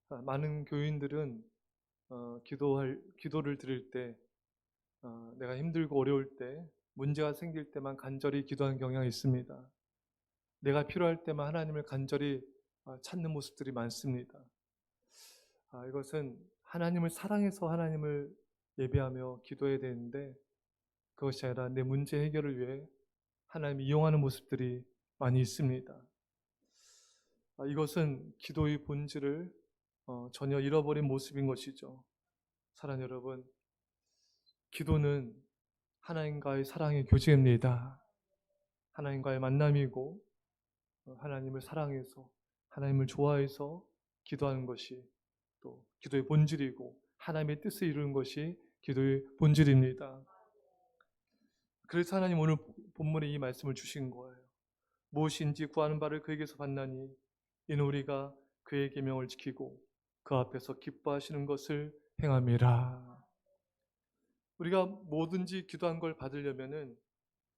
많은 교인들은 기도를 드릴 때, 내가 힘들고 어려울 때, 문제가 생길 때만 간절히 기도하는 경향이 있습니다. 내가 필요할 때만 하나님을 간절히 찾는 모습들이 많습니다. 이것은 하나님을 사랑해서 하나님을 예배하며 기도해야 되는데, 그것이 아니라 내 문제 해결을 위해 하나님을 이용하는 모습들이 많이 있습니다. 이것은 기도의 본질을 전혀 잃어버린 모습인 것이죠. 사랑하는 여러분, 기도는 하나님과의 사랑의 교제입니다. 하나님과의 만남이고, 하나님을 사랑해서 하나님을 좋아해서 기도하는 것이 또 기도의 본질이고, 하나님의 뜻을 이루는 것이 기도의 본질입니다. 그래서 하나님 오늘 본문에 이 말씀을 주신 거예요. 무엇인지 구하는 바를 그에게서 받나니 이는 우리가 그의 계명을 지키고 그 앞에서 기뻐하시는 것을 행함이라. 우리가 뭐든지 기도한 걸 받으려면은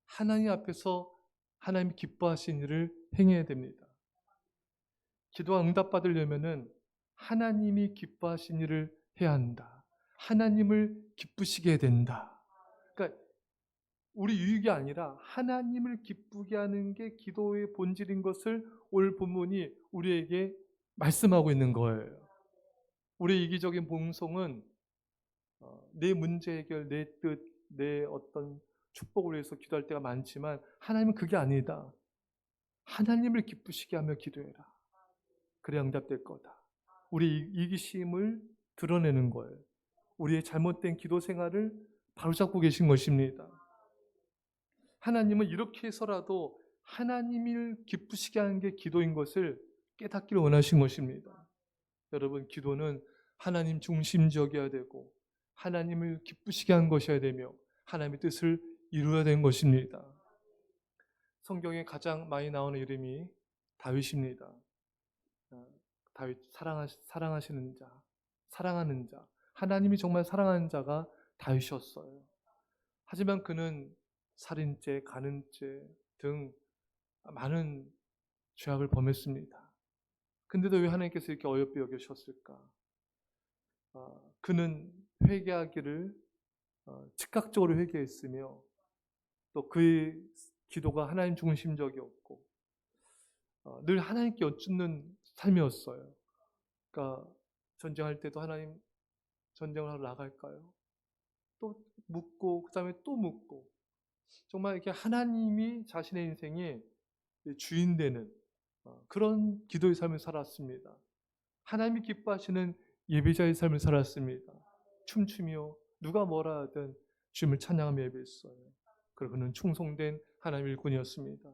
하나님 앞에서 하나님이 기뻐하신 일을 행해야 됩니다. 기도가 응답받으려면은 하나님이 기뻐하신 일을 해야 한다. 하나님을 기쁘시게 해야 된다. 그러니까 우리 유익이 아니라 하나님을 기쁘게 하는 게 기도의 본질인 것을 오늘 본문이 우리에게 말씀하고 있는 거예요. 우리의 이기적인 봉송은 내 문제 해결, 내 뜻, 내 어떤 축복을 위해서 기도할 때가 많지만 하나님은 그게 아니다. 하나님을 기쁘시게 하며 기도해라. 그래야 응답될 거다. 우리 이기심을 드러내는 거예요. 우리의 잘못된 기도 생활을 바로잡고 계신 것입니다. 하나님은 이렇게 해서라도 하나님을 기쁘시게 하는 게 기도인 것을 깨닫기를 원하신 것입니다. 여러분, 기도는 하나님 중심적이어야 되고 하나님을 기쁘시게 하는 것이어야 되며 하나님의 뜻을 이루어야 되는 것입니다. 성경에 가장 많이 나오는 이름이 다윗입니다. 다윗, 사랑하시는 자, 사랑하는 자, 하나님이 정말 사랑하는 자가 다윗이었어요. 하지만 그는 살인죄, 간음죄 등 많은 죄악을 범했습니다. 근데도 왜 하나님께서 이렇게 어여삐 여기셨을까? 그는 회개하기를 즉각적으로 회개했으며 또 그의 기도가 하나님 중심적이었고 늘 하나님께 여쭙는 삶이었어요. 그러니까 전쟁할 때도 하나님, 전쟁을 하러 나갈까요? 또 묻고 그 다음에 또 묻고, 정말 이렇게 하나님이 자신의 인생의 주인 되는 그런 기도의 삶을 살았습니다. 하나님이 기뻐하시는 예배자의 삶을 살았습니다. 춤추며 누가 뭐라 하든 주님을 찬양하며 예배했어요. 그리고 그는 충성된 하나님의 일꾼이었습니다.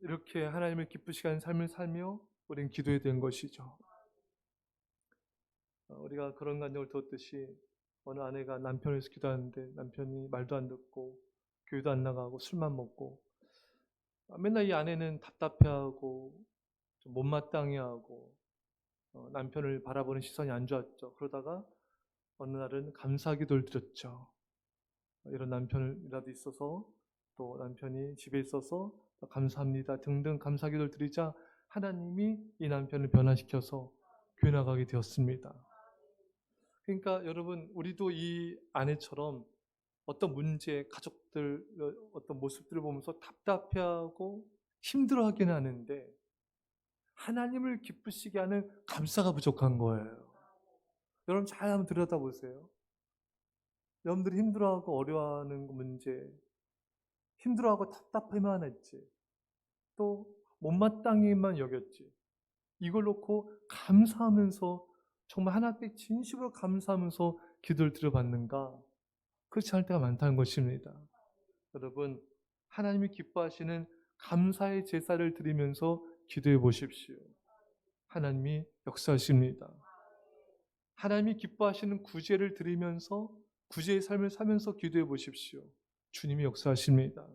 이렇게 하나님을 기쁘시게 하는 삶을 살며 우리는 기도해야 되는 것이죠. 우리가 그런 간증을 들었듯이 어느 아내가 남편을 위해서 기도하는데 남편이 말도 안 듣고 교회도 안 나가고 술만 먹고, 맨날 이 아내는 답답해하고 좀 못마땅해하고 남편을 바라보는 시선이 안 좋았죠. 그러다가 어느 날은 감사 기도를 드렸죠. 이런 남편이라도 있어서, 또 남편이 집에 있어서 감사합니다 등등 감사 기도를 드리자 하나님이 이 남편을 변화시켜서 교회 나가게 되었습니다. 그러니까 여러분, 우리도 이 아내처럼 어떤 문제, 가족들 어떤 모습들을 보면서 답답해하고 힘들어하긴 하는데 하나님을 기쁘시게 하는 감사가 부족한 거예요. 여러분 잘 한번 들여다보세요. 여러분들이 힘들어하고 어려워하는 문제, 힘들어하고 답답해만 했지, 또 못마땅히만 여겼지, 이걸 놓고 감사하면서 정말 하나님께 진심으로 감사하면서 기도를 드려봤는가? 그렇지 않을 때가 많다는 것입니다. 여러분, 하나님이 기뻐하시는 감사의 제사를 드리면서 기도해 보십시오. 하나님이 역사하십니다. 하나님이 기뻐하시는 구제를 드리면서 구제의 삶을 살면서 기도해 보십시오. 주님이 역사하십니다.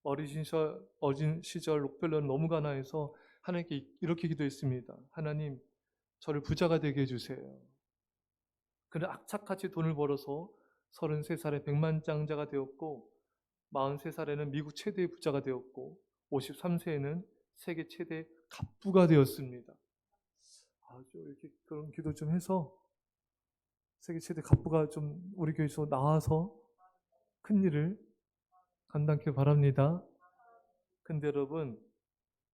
어린 시절 록펠러는 너무 가난해서 하나님께 이렇게 기도했습니다. 하나님, 저를 부자가 되게 해주세요. 그는 악착같이 돈을 벌어서 33살에 백만장자가 되었고 43살에는 미국 최대의 부자가 되었고 53세에는 세계 최대 갑부가 되었습니다. 아주 이렇게 그런 기도 좀 해서 세계 최대 갑부가 좀 우리 교회에서 나와서 큰 일을 감당하길 바랍니다. 근데 여러분,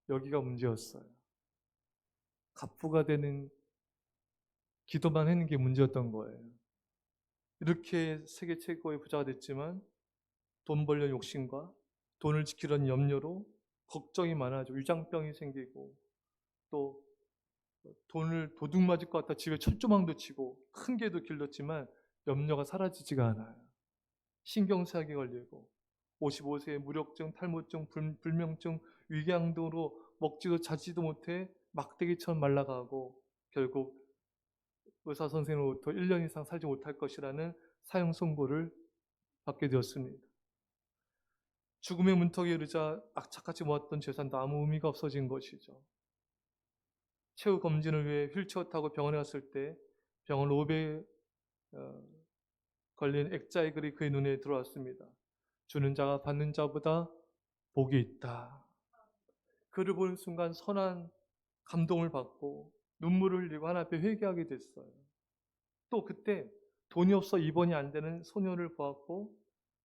여기가 문제였어요. 갑부가 되는 기도만 하는 게 문제였던 거예요. 이렇게 세계 최고의 부자가 됐지만 돈 벌려는 욕심과 돈을 지키려는 염려로 걱정이 많아지고 위장병이 생기고, 또 돈을 도둑 맞을 것 같아 집에 철조망도 치고 큰 개도 길렀지만 염려가 사라지지가 않아요. 신경쇠약이 걸리고 55세에 무력증, 탈모증, 불면증, 위궤양 등으로 먹지도 자지도 못해 막대기처럼 말라가고 결국 의사 선생으로부터 1년 이상 살지 못할 것이라는 사형 선고를 받게 되었습니다. 죽음의 문턱에 이르자 악착같이 모았던 재산도 아무 의미가 없어진 것이죠. 최후 검진을 위해 휠체어 타고 병원에 갔을 때 병원 로베에 걸린 액자의 글이 그의 눈에 들어왔습니다. 주는 자가 받는 자보다 복이 있다. 그를 보는 순간 선한 감동을 받고 눈물을 흘리고 하나님 앞에 회개하게 됐어요. 또 그때 돈이 없어 입원이 안 되는 소년을 보았고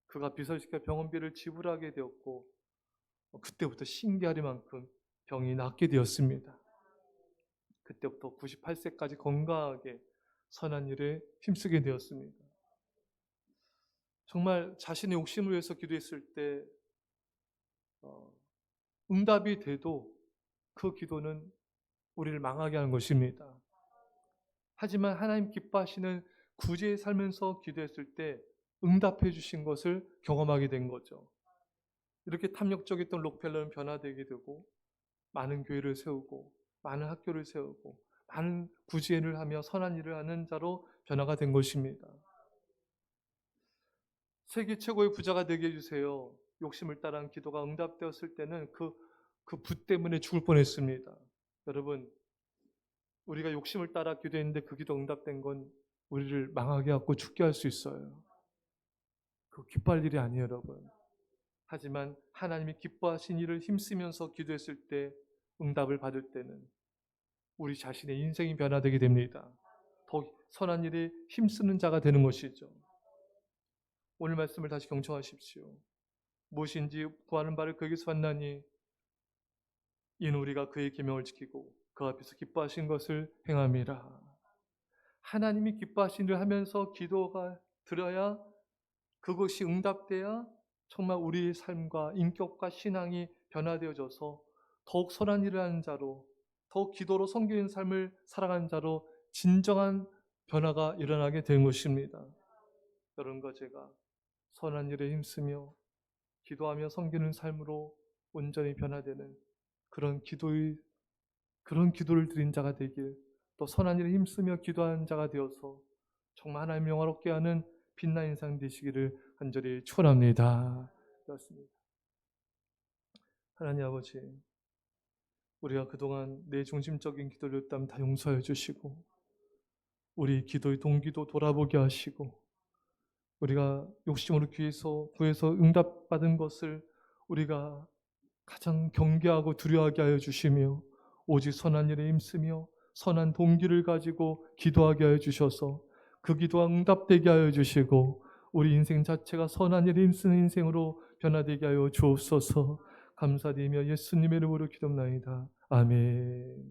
그가 비서시켜 병원비를 지불하게 되었고 그때부터 신기하리만큼 병이 낫게 되었습니다. 그때부터 98세까지 건강하게 선한 일에 힘쓰게 되었습니다. 정말 자신의 욕심을 위해서 기도했을 때 응답이 돼도 그 기도는 우리를 망하게 하는 것입니다. 하지만 하나님 기뻐하시는 구제에 살면서 기도했을 때 응답해 주신 것을 경험하게 된 거죠. 이렇게 탐욕적이었던 록펠러는 변화되게 되고 많은 교회를 세우고 많은 학교를 세우고 많은 구제를 하며 선한 일을 하는 자로 변화가 된 것입니다. 세계 최고의 부자가 되게 해주세요. 욕심을 따른 기도가 응답되었을 때는 그 부 때문에 죽을 뻔했습니다. 여러분, 우리가 욕심을 따라 기도했는데 그 기도 응답된 건 우리를 망하게 하고 죽게 할 수 있어요. 그 기뻐할 일이 아니에요, 여러분. 하지만 하나님이 기뻐하신 일을 힘쓰면서 기도했을 때 응답을 받을 때는 우리 자신의 인생이 변화되게 됩니다. 더 선한 일에 힘쓰는 자가 되는 것이죠. 오늘 말씀을 다시 경청하십시오. 무엇인지 구하는 바를 그에게서 받나니 이는 우리가 그의 계명을 지키고 그 앞에서 기뻐하신 것을 행함이라. 하나님이 기뻐하신 일을 하면서 기도가 들어야 그것이 응답돼야 정말 우리의 삶과 인격과 신앙이 변화되어져서 더욱 선한 일을 하는 자로, 더욱 기도로 섬기는 삶을 살아가는 자로 진정한 변화가 일어나게 되는 것입니다. 여러분과 제가 선한 일에 힘쓰며 기도하며 섬기는 삶으로 온전히 변화되는 그런 기도를 드린 자가 되길, 또 선한 일에 힘쓰며 기도하는 자가 되어서 정말 하나님 영화롭게 하는 빛난 인상 되시기를 간절히 축원합니다. 그렇습니다. 하나님 아버지, 우리가 그동안 내 중심적인 기도를 했다면 다 용서해 주시고 우리 기도의 동기도 돌아보게 하시고 우리가 욕심으로 구해서 응답받은 것을 우리가 가장 경계하고 두려워하게 하여 주시며 오직 선한 일에 힘쓰며 선한 동기를 가지고 기도하게 하여 주셔서 그 기도가 응답되게 하여 주시고 우리 인생 자체가 선한 일에 힘쓰는 인생으로 변화되게 하여 주옵소서. 감사드리며 예수님의 이름으로 기도합나이다. 아멘.